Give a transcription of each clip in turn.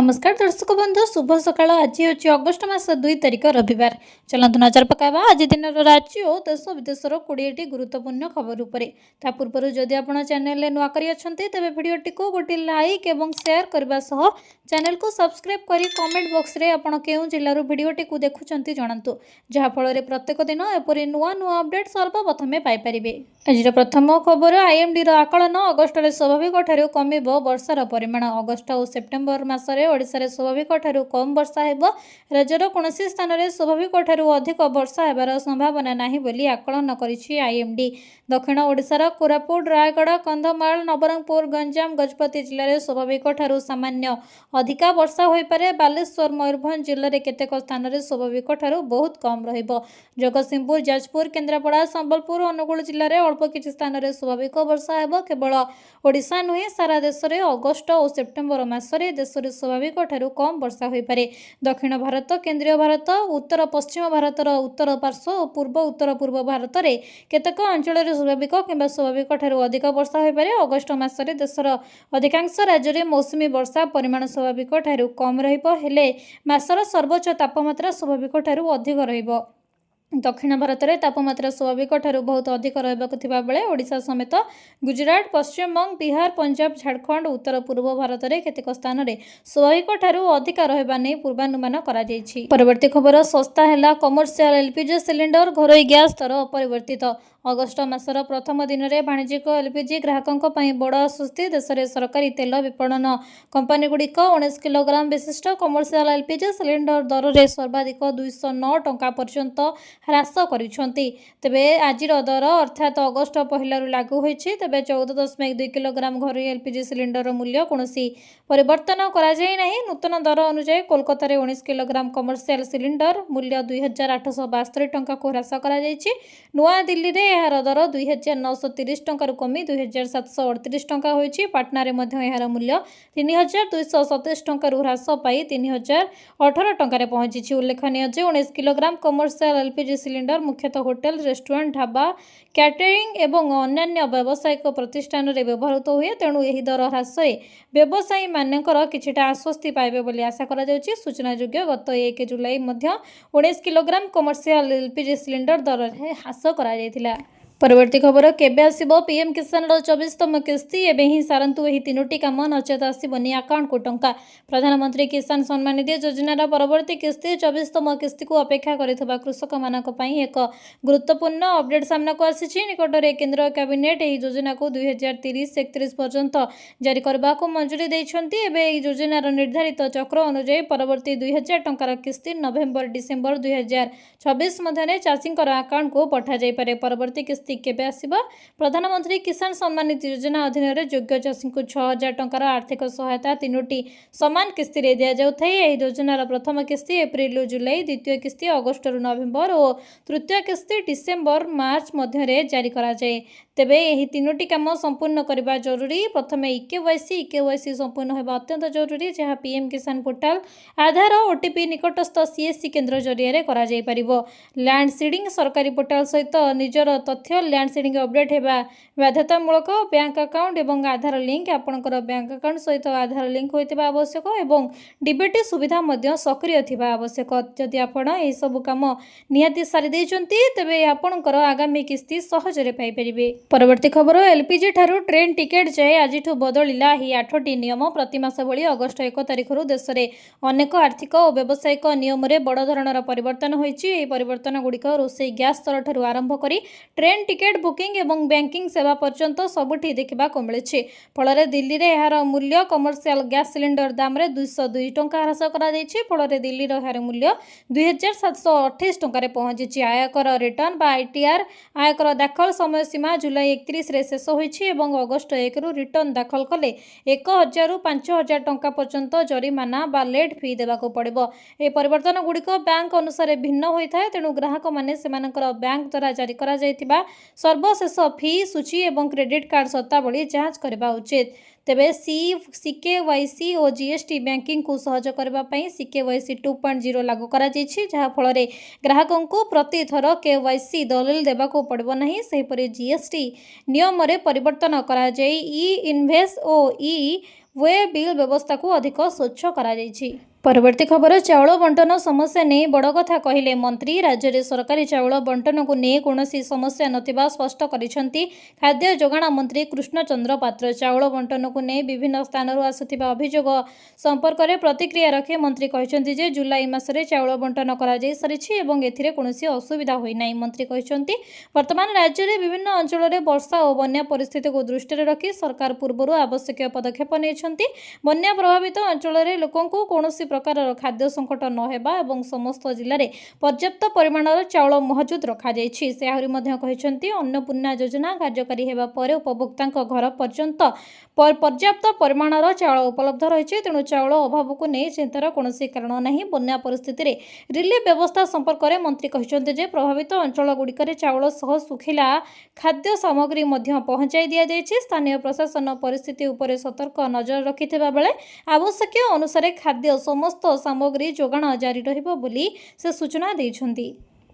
नमस्कार दर्शक बंधु शुभ सकाळ। आज हूँ अगस्ट मास 2 तारिख रविवार। चलतु नजर पकाइबा आज दिन राज्य और देश विदेशर 20टी गुरुत्वपूर्ण खबर उपरे। ता पूर्व जदि आप चैनल नुआ करी अछंती तेबे वीडियोटी को गोटे लाइक एवं शेयर करबा सह चैनल को सब्सक्राइब करी कमेंट बॉक्स रे आपण केउ जिल्लार वीडियोटी को देखुचंती जणांतु, जहा फल रे प्रत्येक दिन एपरि नुआ नुआ अपडेट सर्वप्रथमे पाई परिबे। आज प्रथम खबर आईएमडी रो आकलन अगस्ट रे स्वाभाविक ठारू कमिबो वर्षार परिमाण। अगस्ट और सेप्टेम्बर मासरे ओडिसा रे स्वाभाविक ठारू कम वर्षा हेबो। राज्यर कोनोसी स्थान रे स्वाभाविक ठारू अधिक वर्षा हेबार संभावना नाही बोली आकलन करिछि आईएमडी। दक्षिण ओडिसार कोरापुट, रायगढ़, कंधमाल, नवरंगपुर, गंजाम, गजपति जिले में स्वाभाविक ठारू सामान्य अधिका वर्षा हो पारे। बालेश्वर, मयूरभंज जिले में केतेक स्थान में स्वाभाविक ठारू बहुत कम रहिबो। जगतसिंहपुर, जाजपुर, केन्द्रापड़ा, संबलपुर, अनुगुल जिले में अल्प किछि स्थान में स्वाभाविक वर्षा हेबो। केवल ओडिशा नुहे सारा देश में अगस्ट और सेप्टेम्बर मासरे देश में स्वाभाविक ठारू कम वर्षा हो पारे। दक्षिण भारत, केन्द्रीय भारत, उत्तर पश्चिम भारतर उत्तर पार्श्व और पूर्व उत्तर पूर्व भारत में केतेक अंचल स्वाभाविक किंबा स्वाभाविक ठारू अधिक वर्षा हो पारे। अगस्ट मासरे देशर अधिकांश राज्य में मौसुमी वर्षा परिमाण स्वाभाविक ठारू कम रहिबो, हेले मासर सर्वोच्च तापमात्रा स्वाभाविक ठारू अधिक रहिबो। दक्षिण भारत में तापमात्रा स्वाभाविक ठारू बहुत अधिक रहा बेले ओडिशा समेत गुजरात, पश्चिम बंग, बिहार, पंजाब, झारखंड, उत्तर पूर्व भारत में केतेक स्थान में स्वाभाविक ठारू अधिक रहा नहीं पूर्वानुमान करा जायछि। परवर्ती खबर सस्ता है कमर्शियल एलपीजी सिलिंडर, घरोई गैस दर अपरिवर्तित। अगस्ट मासर प्रथम दिन में वाणिज्यिक एलपीजी ग्राहकों बड़ आश्वस्ति। देश में सरकारी तेल विपणन कंपानी गुड़िक 19 किलोग्राम विशिष्ट कमर्शियल एलपीजी सिलिंडर दर में सर्वाधिक 209 टंका पर्यंत ह्रास करिसेंति। तेबे आजिर दर अर्थात अगस्ट पहलू लागू होइछि। तेबे 14.2 किलोग्राम घरोई एलपीजी सिलिंडर मूल्य कोनोसी परिवर्तन करा जाय नाही। नूतन दर अनुसार कोलकाता रे 19 किलोग्राम कमर्शियल सिलिंडर मूल्य 2872 टंका को ह्रास करा जायछि। नुआ दिल्ली रे एहार दर 2930 टंका कमी 2738 टंका होइछि। पाटना रे मध्य एहार मूल्य 3227 टंका ह्रास पाई 3018 टंका रे पहुंची। उल्लेखनीय जे 19 किलोग्राम कमर्शियल एलपीजी सिलिंडर मुख्यतः होटेल, रेस्टोरेंट, ढाबा, कैटरिंग एवं अन्य व्यावसायिक प्रतिष्ठान रे व्यवहृत हुए। तेणु यही दर ह्रास व्यवसायी मानकर किछिटा आश्वस्ति पाइबे बोली आशा करा जाउछि। सूचनायोग्य गत 1 जुलाई मध्य 19 किलोग्राम कमर्शियल एलपीजी सिलिंडर दर रे ह्रास करा जायतिला। परवर्ती खबर केबे आसीबो पीएम किसान 24तम किस्ती। एबे ही सारंतु एही तीनोटी काम नचेत आसीबनी अकाउंट को टंका। प्रधानमंत्री किसान सम्मान निधि योजनार परवर्ती किस्ती 24तम किस्ती को अपेक्षा करितबा कृषक मानक पई एक गुरुत्वपूर्ण अपडेट सामना को आसीछि। निकटरे केंद्र कैबिनेट एही योजना को 2030-31 पर्यंत जारी करबा को मंजूरी दैछंती। एबे एही योजनार निर्धारित चक्र अनुसार परवर्ती 2000 टंकार किस्ती नवेम्बर-डिसेम्बर 2026 मध्यरे चाषींकर अकाउंट को पठा जाय पारे। परवर्ती किस्ती केबे आसीबा? प्रधानमंत्री किसान सम्मान निधि योजना अधीन योग्य चाषी को 6000 टंकार आर्थिक सहायता तीनोटी समान किस्ती रे दिया जाउथाय। एही योजनार प्रथम किस्ती एप्रिल जुलाई, द्वितीय किस्ती अगस्ट रु नवेम्बर और तृतीय किस्ती डिसेम्बर मार्च मध्यरे जारी करा जाय। तेबे एही तीनोटी काम संपूर्ण करबा जरूरी। प्रथमे इकेवाईसी संपूर्ण होगा अत्यंत जरूरी, जहाँ पीएम किसान पोर्टाल, आधार, ओटीपी निकटस्थ सीएससी केन्द्र जरिया करा जाय परिबो। लैंड सीडिंग सरकारी पोर्टाल सहित निजर तथ्य लैंड सीडिंग अपडेट होगा बाध्यतामूलक। बैंक अकाउंट एवं आधार लिंक आपणकर बैंक अकाउंट सहित आधार लिंक होइतिबा आवश्यक एवं डीबीटी सुविधा मध्य सक्रिय थिबा आवश्यक। जदि आपण एही सब काम निहाती सारी दैचंती तेबे आपणकर आगामी किस्ती सहजरे पाई परिबे। परवर्ती खबर एलपीजी ठारू ट्रेन टिकेट जाए आजिठू बदलिला ही 8टी नियम। प्रतिमास भली अगस्ट 1 तारिख देश में अनेक आर्थिक और व्यावसायिक नियम में बड़ धरणर परिवर्तन होइछि। एही परिवर्तन गुड़िक रोषेई गैस दर ठारू आरंभ करी ट्रेन टिकेट बुकिंग एवं बैंकिंग सेवा पर्यंत सबुठी देखा मिली। फल दिल्ली में यार मूल्य कमर्शियल गैस सिलिंडर दाम रे 202 टंका ह्रास करा जायछि। फल दिल्ली यार मूल्य 2728 टंका पहुंची। आयकर रिटर्न बा आईटीआर आयकर दाखल समय सीमा जुलाई 31 रे शेष होइछि एवं अगस्ट 1 रु रिटर्न दाखल कले 1000 रु 5000 टंका पर्यंत जरिमाना बा लेट फी देबाको पड़िबो। ए परिवर्तन गुड़िक बैंक अनुसार भिन्न होइथाय। तेणु ग्राहक माने सेमानकर बैंक द्वारा जारी करा जायतिबा सर्वशेष फी सूची एवं क्रेडिट कार्ड सत्तावली जांच करबा उचित। तेबे सीकेवाईसी और जीएसटी बैंकिंग को सहज करने सीकेवाईसी 2.0 लागू करा जायछि, जहा फल रे ग्राहकों को प्रति थर केवाईसी दलिल देबाको पड़बो नाही। सेहिपरि जीएसटी नियम रे परिवर्तन करा जाय ई इनवॉइस और ई वे बिल व्यवस्था को अधिक स्वच्छ कराଯାଇଛି। परवर्ती खबर चाउल बंटन समस्या नहीं बड़ कथा कहले मंत्री राज्य में सरकारी चाउल बंटन को नहीं कौन समस्या नथिबा स्पष्ट करिसेंती खाद्य जोगाण मंत्री कृष्णचंद्र पात्र। चाउल बंटन को नहीं विभिन्न स्थान आसुथिबा अभियोग संपर्क में प्रतिक्रिया रखी मंत्री कहते जे जुलाई मासरे चाउल बंटन करा जाई सारिछि एवं एथिरे कोनोसी असुविधा होई नाही। मंत्री कहते वर्तमान राज्य में विभिन्न अंचल में वर्षा और बन्या परिस्थिति को दृष्टि रखी सरकार पूर्व आवश्यक पदक्षेप नहीं बन्या प्रभावित अंचल में लोकों कौनसी प्रकार खाद्य संकट नहेबा एवं समस्त जिले में पर्याप्त परिमाणर चाउल महजूद रखा जायछि। से आहुरी मध्य कहिसेंती अन्नपूर्णा योजना कार्यकारी हेबा परे उपभोक्तांक घर पर्यंत पर्याप्त परिमाणर चाउल उपलब्ध रही तेणु चाउल अभाव को नहीं चिंतार कौनसी कारण नहीं। बन्या परिस्थिति रे रिलीफ व्यवस्था संपर्क में मंत्री कहिसेंती जे प्रभावित अंचल गुड़िकर चाउल सह सुखिला खाद्य सामग्री मध्य पहुंचाई दिया जायछि। स्थानीय प्रशासन परिस्थिति उपरे सतर्क नजर रखिथिबा बेले आवश्यक अनुसार खाद्य समस्त सामग्री जोगाण जारी रहिबो बोली से सूचना दैछन्ती।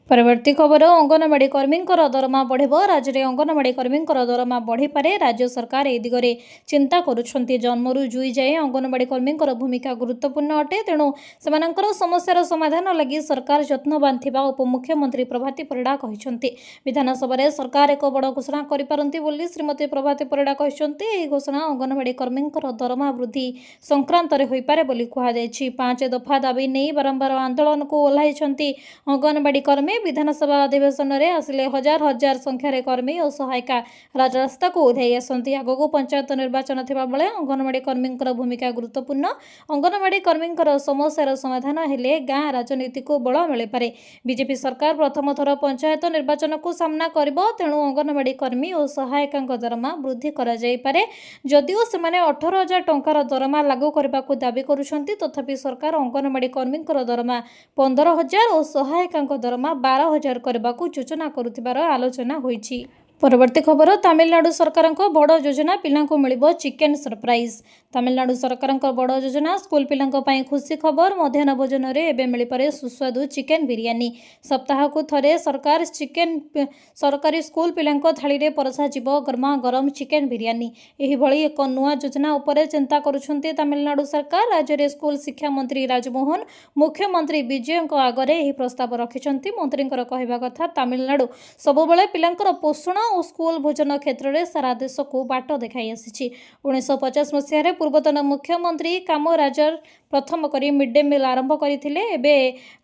परवर्ती खबर अंगनवाड़ी कर्मी दरमा बढ़िब। राज्य में अंगनवाड़ी कर्मी दरमा बढ़ी पारे राज्य सरकार ए दिगरे चिंता करुछन्ती। जन्मरू जुई जाए अंगनवाड़ी कर्मी भूमिका गुरुत्वपूर्ण अटे तेणु सेमानंकर समस्यार समाधान लगी सरकार यत्नवान थिबा उपमुख्यमंत्री प्रभाती परिड़ा कहिसन्ती। विधानसभा रे सरकार एक बड़ घोषणा करिपारंती बोली श्रीमती प्रभाती परिड़ा कहिसन्ती। एही घोषणा अंगनवाड़ी कर्मी दरमा वृद्धि संक्रांत रे होई पारे बोली कुहा जायछि। 5 दफा दाबी नहीं बारंबार आंदोलन को ओह्लाइछन्ती अंगनवाड़ी कर्मी। विधानसभा अधिवेशन में आसिले हजार हजार संख्यार कर्मी और सहायिका राजरास्ता को ओह्लाई आसती। आगक पंचायत निर्वाचन थिबा बेले अंगनवाड़ी कर्मी भूमिका गुरुत्वपूर्ण। अंगनवाड़ी कर्मी समस्यार समाधान हेले गाँ राजनीति को बल मिल पारे। बीजेपी सरकार प्रथम थर पंचायत निर्वाचन को सामना करिबो तेणु अंगनवाड़ी कर्मी और सहायिका दरमा वृद्धि करा जाई पारे। जदिओ सेमाने 18,000 टंकार दरमा लागू करने को दाबी करुछन्ती तथापि सरकार अंगनवाड़ी कर्मी दरमा 15,000 और सहायिका दरमा 12,000 करने को योजना करुथिबार आलोचना होईछि। परवर्ती खबर तमिलनाडु सरकार बड़ योजना पिला को मिलिबो चिकेन सरप्राइज। तमिलनाडु सरकार बड़ योजना स्कूल पिला खुशी खबर। मध्याह्न भोजन रे एबे मिल पारे सुस्वादु चिकेन बिरियानी। सप्ताह को थरे सरकार चिकेन सरकारी स्कूल पिला थाली रे परसा जीवो गरमा गरम चिकेन बिरियानी। एही भली एक नुआ योजना उपरे चिंता करुछन्ती तमिलनाडु सरकार। राज्य रे स्कूल शिक्षा मंत्री राजमोहन मुख्यमंत्री विजय आगरे एही प्रस्ताव रखिछन्ती। मंत्री कहवा कथा तमिलनाडु सबुबले पिलांकर पोषण और स्कूल भोजन क्षेत्र में सारा देश को बाट देखाई आसी। 1950 मसीह पूर्वतन मुख्यमंत्री कामराजर प्रथम करी मिड डे मिल आरंभ करथिले। एबे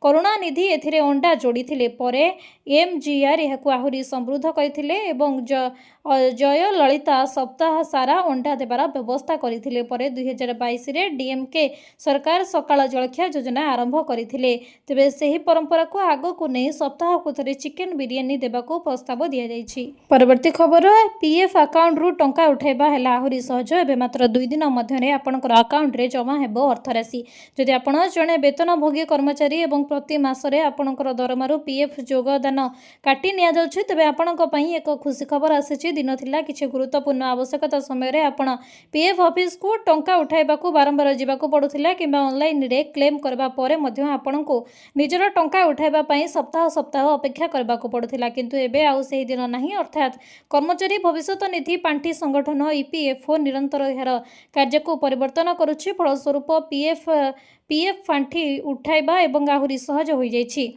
करुणानिधि एथिरे अंडा जोड़ीथिले परे एमजीआर यहाकु आहुरी समृद्ध करथिले एवं जय ललिता सप्ताह सारा अंडा देबार व्यवस्था करथिले। परे 2022 रे डीएमके सरकार सकाळ जलखिया योजना आरंभ करथिले। तेबे सेही परंपरा को आगो को नहीं सप्ताह को थरे चिकेन बिरियानी देबाको प्रस्ताव दिया जायछि। परवर्ती खबर पीएफ अकाउंट रु टंका उठाइबा हैला आहुरी सहज। एबे मात्र 2 दिन मध्यरे आपनकर अकाउंट रे जमा हेबो अर्थराशि। जदि आपण जणे वेतनभोगी कर्मचारी एवं प्रति मासरे आपनकर दरमारु पीएफ योगदान काटी निया जाउछि तेबे आपनक पई एक खुशी खबर आसीछि। दिन थिला किछि गुरुत्वपूर्ण आवश्यकता समय रे आपण पीएफ ऑफिस को टंका उठाइबाकू बारंबार जिबाकू पडुथिला किबा ऑनलाइन रे क्लेम करबा परे मध्ये आपनकू निजर टंका उठाइबा पई सप्ताह सप्ताह अपेक्षा करबाकू पडुथिला किंतु एबे आउ सेही दिन नाही। अर्थात कर्मचारी भविष्यत निधि पांठी संगठन ईपीएफओ निरंतर यार कार्य को परिवर्तन करुछि। फलस्वरूप पीएफ पांठी उठाइबा एवं आहुरी सहज हो जाइछि।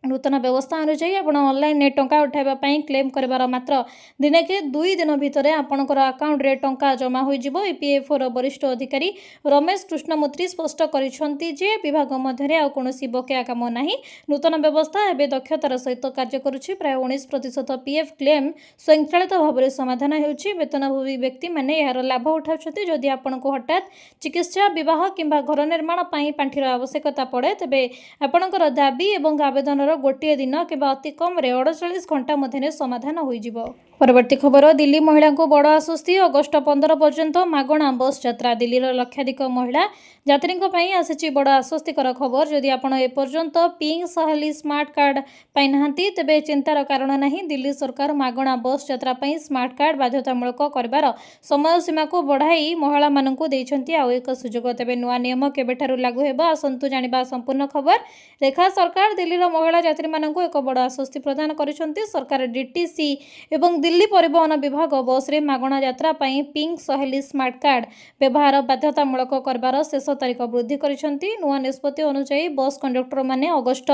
नूतन व्यवस्था अनुसार आप ऑनलाइन टंका उठाइबा पई क्लेम करबार मात्र दिने के 2 दिन भितर आपनकर अकाउंट रे टंका जमा होई जिवो। ईपीएफओ रो वरिष्ठ अधिकारी रमेश कृष्णमूर्ति स्पष्ट करिसंती जे विभाग मध्यरे आ कोनोसी बकेया काम नाही। नूतन व्यवस्था एबे दक्षतार सहित कार्य करुछि। प्राय 19% पीएफ क्लेम स्वयंचालित भाव समाधान होउछि। वेतनभोगी व्यक्ति माने यार लाभ उठाउछथि। जदि आपनको हठात चिकित्सा विवाह किंबा घर निर्माण पई पांठीर आवश्यकता पड़े तेबे आपनकर दाबी एवं आवेदन गोटे दिन कि अति कम 48 घंटा मध्य समाधान हो। परवर्ती खबर दिल्ली महिला को बड़ आश्वस्ति। अगस्ट 15 पर्यंत मागणा बस यात्रा। दिल्लीर लक्षाधिक महिला यात्री आसी बड़ आश्वस्तिकर खबर। जदि आप एपर्यंत पिंक सहेली स्मार्ट कार्ड पाई नाहांती तेबे चिंतार कारण नहीं। दिल्ली सरकार मागणा बस यात्रा स्मार्ट कार्ड बाध्यतामूलक कर समय सीमा को बढ़ाई महिला मानू देइछन्ती आउ एक सुजोग। तेबे नुआ नियम केबेठारु लागू हेबा आसंतु जानिबा संपूर्ण खबर। रेखा सरकार दिल्लीर महिला यात्री मानू एक बड़ आश्वस्ति प्रदान करिसन्ती। सरकार डीटीसी एवं दिल्ली परिवहन विभाग बस रे मागणा यात्रा पई पिंक सहेली स्मार्ट कार्ड व्यवहार बाध्यतामूलक करबार शेष तारीख वृद्धि करिसेंती। नुआ निष्पत्ति अनुसार बस कंडक्टर माने अगस्त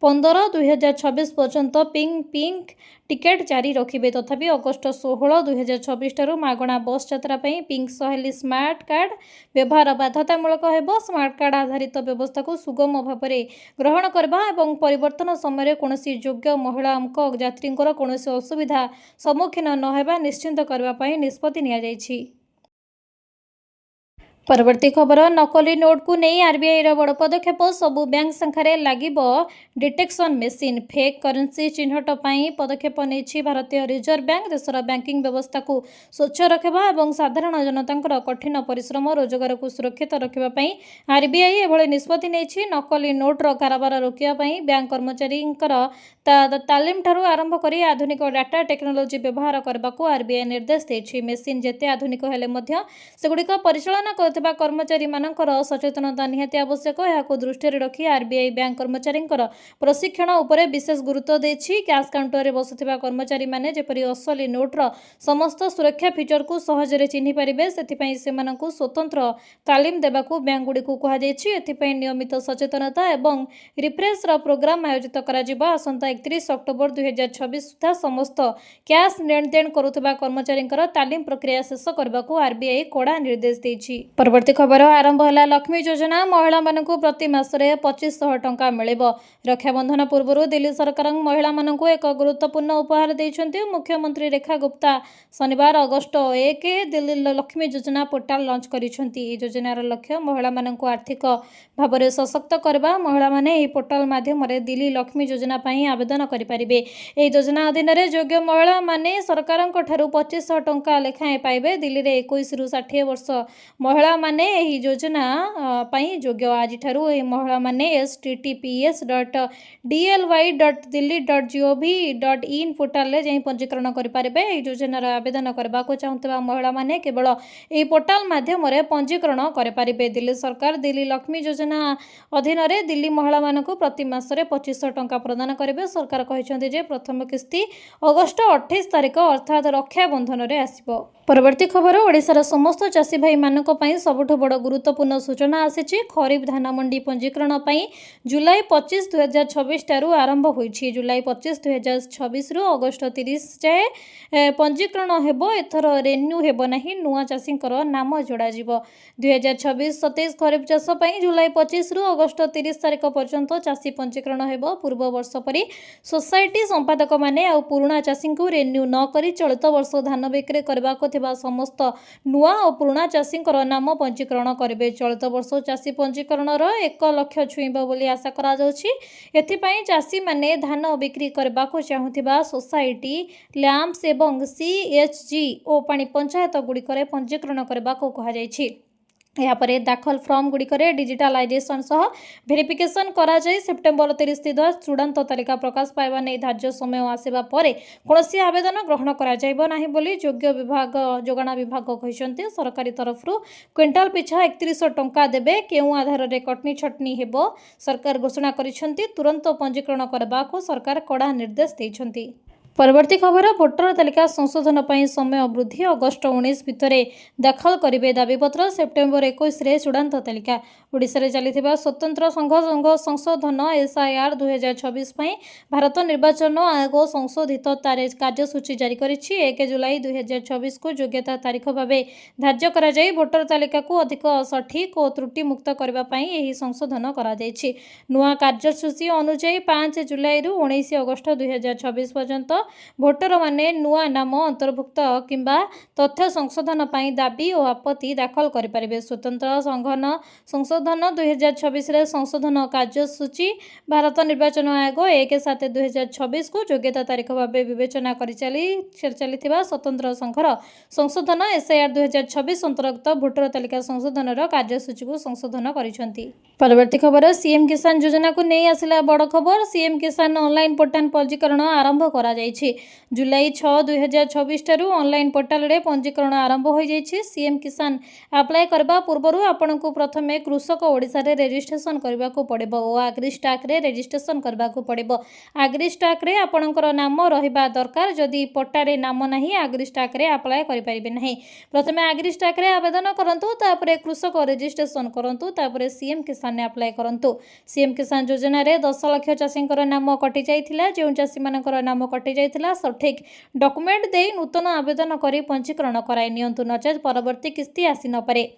15 2026 पर्यंत पिंक टिकेट जारी रखिबे। तथापि अगस्त 16 2026 ठारू मागणा बस यात्रा पई पिंक सहेली स्मार्ट कार्ड व्यवहार बाध्यतामूलक हेबो। स्मार्ट कार्ड आधारित व्यवस्था को सुगम भाव ग्रहण करबा एवं परिवर्तन समय कोनोसी योग्य महिला यात्रींकर कोनोसी असुविधा सम्मुखीन न हेबा निश्चिंत करबा पई निष्पत्ति निया जायछि। परवर्ती खबर नकली नोट को नहीं आरबीआई रो बड़ पदक्षेप। सबु बैंक शाखारे लागिबो डिटेक्शन मेसिन। फेक करेन्सी चिन्हट पई पदक्षेप नेछि भारतीय रिजर्व बैंक। देशर बैंकिंग व्यवस्था को स्वच्छ रखिबा एवं साधारण जनतांकर कठिन परिश्रम रोजगार को सुरक्षित रखिबा पई आरबीआई एभଳି निष्पत्ति नेछि। नकली नोट रो कारोबार रोकिबा पई बैंक कर्मचारींकर तालीम ठारू आरंभ करी आधुनिक डाटा टेक्नोलोजी व्यवहार करबाको आरबीआई निर्देश देछि। मेसिन जेते आधुनिक हेले मध्य सेगुडिक परिचालन करथिबा कर्मचारी मानकर सचेतनता निहाती आवश्यक। याको दृष्टि रखी आरबीआई बैंक कर्मचारींकर प्रशिक्षण उपरे विशेष गुरुत्व देछि। कैश काउंटर रे बसुथिबा कर्मचारी माने जेपरि असली नोटर समस्त सुरक्षा फीचर को सहजरे चिन्हि परिबे सेथि पई सेमानकु स्वतंत्र तालीम देबाकू बैंक गुडी को कहा जायछि। एथि पई नियमित सचेतनता एवं रिफ्रेश रो प्रोग्राम आयोजित करा जिबा। आसंता 31 अक्टोबर 2026 सुधा समस्त कैश लेनदेन करुथिबा कर्मचारींकर तालीम प्रक्रिया शेष करबाकू आरबीआई कड़ा निर्देश देछि। परवर्ती खबर आरंभ है लक्ष्मी योजना। महिला मानकु प्रति मासरे 2500 टंका मिलिबो। रक्षाबंधन पूर्व दिल्ली सरकार महिला मानकु एक गुरुत्वपूर्ण उपहार देइछन्ति। मुख्यमंत्री रेखा गुप्ता शनिवार अगस्त 1 दिल्ली लक्ष्मी योजना पोर्टाल लॉन्च करिछन्ति। ए योजनार लक्ष्य महिला मानकु आर्थिक भाबरे सशक्त करबा। महिला माने एही पोर्टाल माध्यम रे दिल्ली लक्ष्मी योजना पई आवेदन करि परिबे। एही योजना अधीन रे योग्य महिला माने सरकारक ठारू 2500 टंका लेखाए पाइबे। दिल्ली रे 21 रु 60 वर्ष महिला माने एही योजना पई योग्य। आज ठारू एही महिला माने https.dly.delhi.gov.in पोर्टल रे जाई पंजीकरण करि पारिबे। एही योजनार आवेदन करबा को चाहुतबा महिला माने केवल एही पोर्टल माध्यम रे पंजीकरण करि पारिबे। दिल्ली सरकार दिल्ली लक्ष्मी योजना अधीन रे दिल्ली महिला मानकु प्रति मासरे 2500 टंका प्रदान करिबे। सरकार कहिसंति जे प्रथम किस्ती अगस्त 28 तारिख अर्थात रक्षाबंधन रे आसीबो। परवर्ती खबर ओडिशार समस्त चाषी भाई मानक पई सबुठ बड़ गुरुत्वपूर्ण सूचना आसीछि। खरीफ धान मंडी पंजीकरण पई जुलाई 25 2026 टारू आरंभ होईछि। जुलाई 25 2026 रु अगस्त 30 जाए पंजीकरण हेबो। एथर रेन्यू हेबो नाही। नुआ चाषींकर नाम जोड़ा जिवो। 2026-27 खरीफ चाष पई जुलाई 25 रु अगस्त 30 तारिख पर्यंत चाषी पंजीकरण हेबो। पूर्व वर्ष परि सोसाइटी संपादक माने आ पुराना चाषी को रेन्यू न करी चलित वर्ष धान बिक्री करबा को थिबा समस्त नुआ और पुराना चाषी नाम पंजीकरण करेंगे। चलित वर्ष चाषी पंजीकरण 1 लाख छुईब बोली आशा करा जाउछि। एथिपई चाषी माने धान बिक्री करबा को चाहुथिबा सोसाइटी लैंप्स एवं सीएचजी ओ पानी पंचायत गुड़िकरे पंजीकरण करबा को कहा जायछि। यापरे दाखल फॉर्म गुड़िकरे डिजिटालाइजेशन सह वेरिफिकेशन करा जाय। सेप्टेम्बर 30 सुधा चूड़ांत तालिका प्रकाश पाइबा नै धार्य समय आसिबा परे कोनोसी आवेदन ग्रहण करा जायबो नाही बोली योग्य विभाग जोगाणा विभाग कहिसंते। सरकारी तरफरु क्विंटाल पिछा 3100 टंका देबे। केउ आधार रे कटनी छटनी हेबो सरकार घोषणा करिसंती। तुरंत पंजीकरण करबा को सरकार कड़ा निर्देश दैछंती। परवर्ती खबर भोटर तालिका संशोधन पर समय वृद्धि। अगस्त 19 भितर दाखल करेंगे दाबीपत्र। सेप्टेम्बर 21 रे चूड़ांत तालिका। ओडिशा रे चलिथिबा स्वतंत्र संघ संशोधन एसआईआर 2026 पई भारत निर्वाचन आयोग संशोधित कार्यसूची जारी करिछि। 1 जुलाई 2026 को योग्यता तारीख भावे धार्य करा जाय भोटर तालिका को अधिक सठिक और त्रुटि मुक्त करबा पई एही संशोधन करा जायछि। नुआ कार्यसूची अनुसार 5 जुलाई रु 19 अगस्त 2026 पर्यंत भोटर माने नुआ नाम अंतर्भुक्त किंबा तथ्य संशोधन पई दाबी और आपत्ति दाखल करि परिबे। स्वतंत्र संशोधन 2026 रे संशोधन कार्यसूची भारत निर्वाचन आयोग 1/7/2026 को योग्यता तारीख भावे विवेचना करि चलिथिबा स्वतंत्र संघर संशोधन एसआईआर 2026 अंतर्गत भोटर तालिका संशोधन कार्यसूची को संशोधन करिसंती। परवर्ती खबर सीएम किसान योजना को नहीं आसिला बड़ खबर। सीएम किसान ऑनलाइन पोर्टल पंजीकरण आरंभ करा जायछि। କରାଯାଇଛି। जुलाई 6 2024 ठारू ऑनलाइन पोर्टाल रे पंजीकरण आरंभ हो जाइछि। सीएम किसान अप्लाई करबा पूर्वरु आपनकु प्रथमे कृषक ओडिसा रे रजिस्ट्रेशन करबा को पड़िबो ओ एग्रीस्टाक रे रजिस्ट्रेशन करबा को पड़िबो। एग्रीस्टाक रे आपनकर नाम रहिबा दरकार। जदि पट्टा रे नाम नाही एग्रीस्टाक रे अप्लाई करि परिबे नाही। प्रथमे एग्रीस्टाक रे आवेदन करंतु तापरे कृषक रजिस्ट्रेशन करंतु तापरे सीएम किसान ने अप्लाई करंतु। सीएम किसान योजना रे 10 लाख चाषींकर नाम कटि जाइथिला। जेउ चाषी मानकर नाम कटि जाइथिला सठिक डॉक्यूमेंट दे नूतन आवेदन करी पंजीकरण कराई नियंतु नचेत परवर्ती किस्ती आसी न पारे।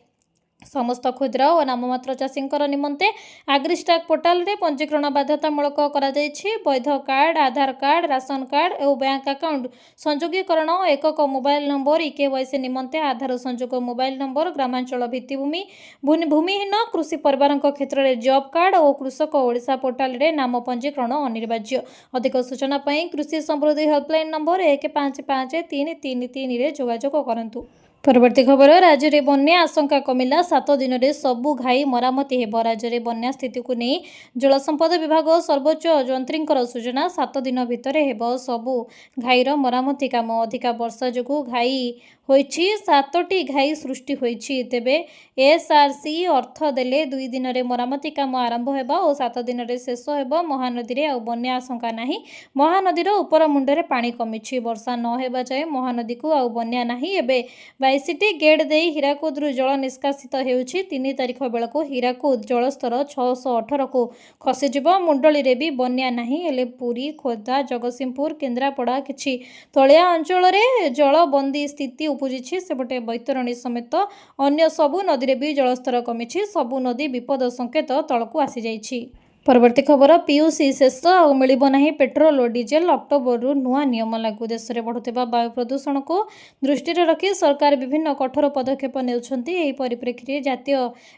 समस्त क्षुद्र और नाममात्र चाषींकर निमंते एग्रीस्टाक पोर्टाल रे पंजीकरण बाध्यतामूलक करा जायछि। वैध कार्ड, आधार कार्ड, राशन कार्ड और बैंक अकाउंट संयोगीकरण, एकक मोबाइल नंबर, केवाईसी निमंते आधार संयोग मोबाइल नंबर, ग्रामांचल भित्तिभूमि, भूमिहीन कृषि परिवारक क्षेत्र में जॉब कार्ड और कृषक ओडिशा पोर्टाल रे नाम पंजीकरण अनिवार्य। अधिक सूचना पई कृषि समृद्धि हेल्पलाइन नंबर 155333 रे जोगाजोग करंतु। परवर्ती खबर राज्य में बन्या आशंका कमिला 7 दिन में सबू घाई मरामती हेब। राज्य में बन्या स्थिति को नहीं जलसंपद विभाग सर्वोच्च यंत्री सूचना 7 दिन भितर हेब सबू घाईर मरामती काम। अधिका वर्षा जो घाई होइछि 7टी घाई सृष्टि होइछि। तेबे एसआरसी अर्थ देले 2 दिन में मरामती काम आरंभ हेबा और 7 दिन में शेष हेब। महानदी रे आ बन्या आशंका नाही। महानदीर उपर मुंडरे पानी कमिछि। वर्षा न हेबा जाए महानदी को आ बन्या नाही। एबे 22टी गेट दे हीराकुद जल निष्कासित हेउछि। 3 तारिख बेलको हीराकुद जलस्तर 618 को खसीजिब। मुंडली रे भी बन्या नाही हेले पुरी, खोर्धा, जगतसिंहपुर, केन्द्रापड़ा किछि तलिया अंचल रे जलबंदी स्थिति उपुजिछि। सेपटे बैतरणी समेत अन्य सबु नदी रे भी जलस्तर कमिछि। सबु नदी विपद संकेत तलकु आसी जाइछि। परवर्ती खबर पीयूसी शेष और मिलिब नहीं पेट्रोल और डीजेल अक्टोबर नुआ नियम लागू। देश में बढ़ुवा वायु प्रदूषण को दृष्टि रखी सरकार विभिन्न कठोर पदक्षेप नेउछंती। एही परिप्रेक्षी जातीय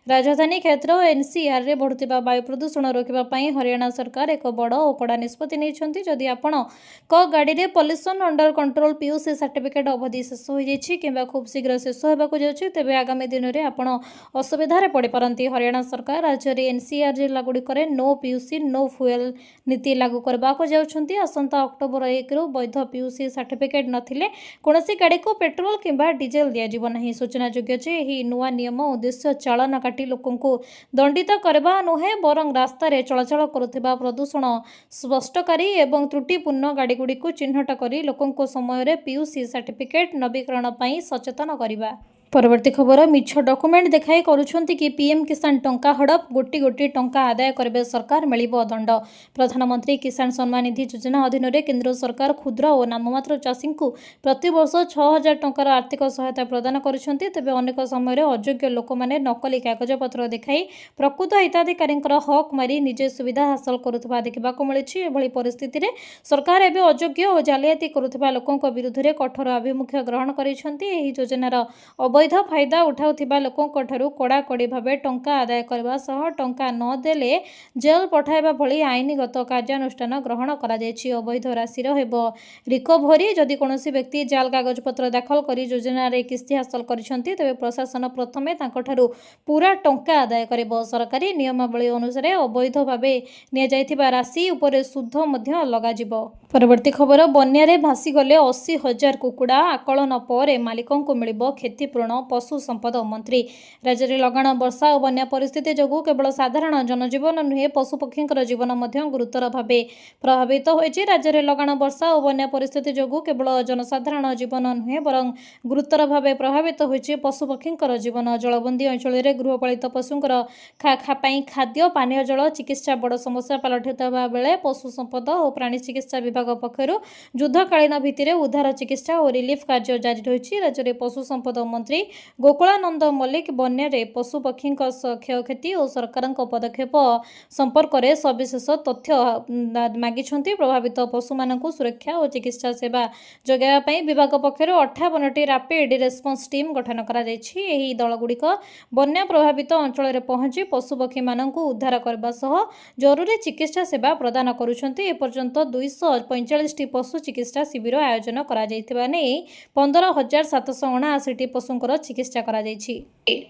राजधानी क्षेत्र एनसीआर रे बढ़ुवा वायु प्रदूषण रोकने हरियाणा सरकार एक बड़ और कड़ा निष्पत्ति नेइछंती। जदि आपण गाड़ी में pollution under control PUC certificate अवधि शेष हो जाइछि किंबा खूब शीघ्र शेष होबाकु जाउछि तेबे आगामी दिन में आपण असुविधा पड़ पारंती। हरियाणा सरकार राज्य में एनसीआर जिला गुड़िक नो पीयूसी नो फ्यूएल नीति लागू करबा को जाउछंती। आसंता अक्टोबर 1 रु वैध पीयूसी सर्टिफिकेट नथिले कोनोसी गाड़ी को पेट्रोल किंबा डीजेल दिया जिवो नहीं। सूचना योग्य जे एही नुआ नियम उद्देश्य चालन काटी लोकंकु दंडित करबा नुहे बरं रास्ता रे चलाचल करुथिबा प्रदूषण स्पष्टकारी एवं त्रुटिपूर्ण गाड़ी गुडी को चिन्हट करी लोकंको समय रे पीयूसी सर्टिफिकेट नवीकरण पई सचेतन करिबा। परवर्ती खबर मिछ डॉक्यूमेंट देखाई करुछंती कि पीएम किसान टंका हड़प गोटी गोटी टंका आदाय करबे सरकार मिलिबो दंड। प्रधानमंत्री किसान सम्मान निधि योजना अधीन रे केंद्र सरकार क्षुद्र और नाममात्र चाषी को प्रति वर्ष 6000 टंकार आर्थिक सहायता प्रदान करुछंती। तेबे अनेक समय रे अयोग्य लोक माने नकली कागजपत्र देखाई प्रकृत हिताधिकारींकर हक मारी निजे सुविधा हासिल करुथबा देखिबा को मिलिछि। एभली परिस्थिति रे सरकार एबे अयोग्य और जालियाती करुथबा लोकंक विरुद्ध रे कठोर अभिमुख्य ग्रहण करिसंती। एही योजनार अवैध फायदा उठाउथिबा लोकंक ठारू कड़ाकड़ी भावे टंका आदाय करबा सह टंका न देले जेल पठाइबा भली आईनगत कार्यानुष्ठान ग्रहण करा जायछि। अवैध राशि हेबो रिकभरी। जदि कोनोसी व्यक्ति जाल कागजपत्र दाखल करी योजना रे किस्ती हासिल करिसंती तेबे प्रशासन प्रथमे तांक ठारू पूरा टंका आदाय करबो। सरकारी नियमावली अनुसार अवैध भावे निया जायथिबा राशि उपरे सुध मध्य लगा जिवो। परवर्ती खबर बन्या रे भासी गले 80,000 कुकुड़ा आकलन पर मालिकंको मिलिबो क्षतिपूरण। पशु संपद मंत्री राज्य में लगाण वर्षा और बन्या परिस्थिति जो केवल साधारण जनजीवन नुहे पशुपक्षी जीवन गुरुतर भाव प्रभावित होइछि। राज्य में लगाण वर्षा और बन्या परिस्थिति जो केवल जनसाधारण जीवन नुहे बरं गुरुतर भाव प्रभावित होइछि पशुपक्षी जीवन। जलबंदी अंचल में गृहपालित पशुंकर खाद्य पानीय जल चिकित्सा बड़ समस्या पलटुवा बेले पशु संपद और प्राणी चिकित्सा विभाग पक्षर युद्धकालीन भित्तिरे उद्धार चिकित्सा और रिलीफ कार्य जारी रही। राज्य में पशु संपद मंत्री गोकुलानंद मल्लिक बन्या रे पशुपक्षी क्षयक्षति और सरकार पदक्षेप संपर्क में सविशेष तथ्य मागिछंती। प्रभावित पशु मानकु सुरक्षा और चिकित्सा सेवा जोगाइबा विभाग पक्षर 58टी रैपिड रेस्पॉन्स टीम गठन करा जायछि। एही दलगुड़िक बन्या प्रभावित अंचल में पहुंची पशुपक्षी मानकु उद्धार करबा सह जरूरी चिकित्सा सेवा प्रदान करुछंती। एपर्यंत 245टी पशु चिकित्सा शिविर आयोजन करा जायतिबा नै 15,779टी पशुंकर ତାଙ୍କର ଚିକିତ୍ସା କରାଯାଇଛି।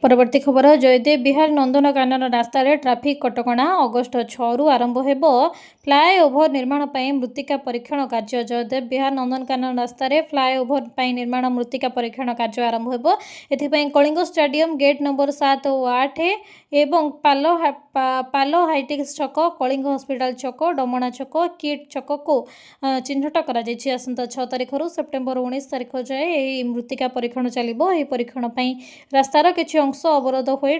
ପରବର୍ତ୍ତୀ ଖବର ଜୟଦେବ ବିହାର ନନ୍ଦନକାନନ ରାସ୍ତାରେ ଟ୍ରାଫିକ୍ କଟକଣା ଅଗଷ୍ଟ 6ରୁ ଆରମ୍ଭ ହେବ ଫ୍ଲାଏଓଭର ନିର୍ମାଣ ପାଇଁ ମୃତ୍ତିକା ପରୀକ୍ଷଣ କାର୍ଯ୍ୟ। ଜୟଦେବ ବିହାର ନନ୍ଦନକାନନ ରାସ୍ତାରେ ଫ୍ଲାଏଓଭର ପାଇଁ ନିର୍ମାଣ ମୃତ୍ତିକା ପରୀକ୍ଷଣ କାର୍ଯ୍ୟ ଆରମ୍ଭ ହେବ। ଏଥିପାଇଁ କଳିଙ୍ଗ ଷ୍ଟାଡିୟମ ଗେଟ୍ ନମ୍ବର 7 ଓ 8 ଏବଂ ପାଲ ହାଇଟେକ୍ସ ଛକ, କଳିଙ୍ଗ ହସ୍ପିଟାଲ ଛକ, ଡମଣା ଛକ, କିଟ୍ ଛକକୁ ଚିହ୍ନଟ କରାଯାଇଛି। ଆସନ୍ତା 6 ତାରିଖରୁ ସେପ୍ଟେମ୍ବର 19 ତାରିଖ ଯାଏଁ ଏହି ମୃତ୍ତିକା ପରୀକ୍ଷଣ ଚାଲିବ। ଏହି ପରୀକ୍ଷଣ ପାଇଁ ରାସ୍ତାର କିଛି ଅଂଶ ଅବରୋଧ ହୋଇ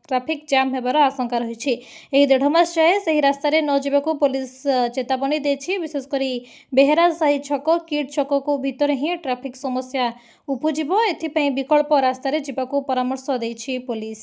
ଟ୍ରାଫିକ୍ ଜାମ୍ ହେବାର ଆଶଙ୍କା ରହିଛି। ଏହି 1.5 ମାସ ଯାଏଁ ସେହି ରାସ୍ତାରେ ନ ଯିବାକୁ ପୋଲିସ ଚେତାବନୀ ଦେଇଛି। ବିଶେଷ କରି ବେହେରା ସାହି ଛକ, କିଟ୍ ଛକକୁ ଭିତରେ ହିଁ ଟ୍ରାଫିକ୍ ସମସ୍ୟା ଉପୁଜିବ। ଏଥିପାଇଁ ବିକଳ୍ପ ରାସ୍ତାରେ ଯିବାକୁ ପରାମର୍ଶ ଦେଇଛି ପୋଲିସ।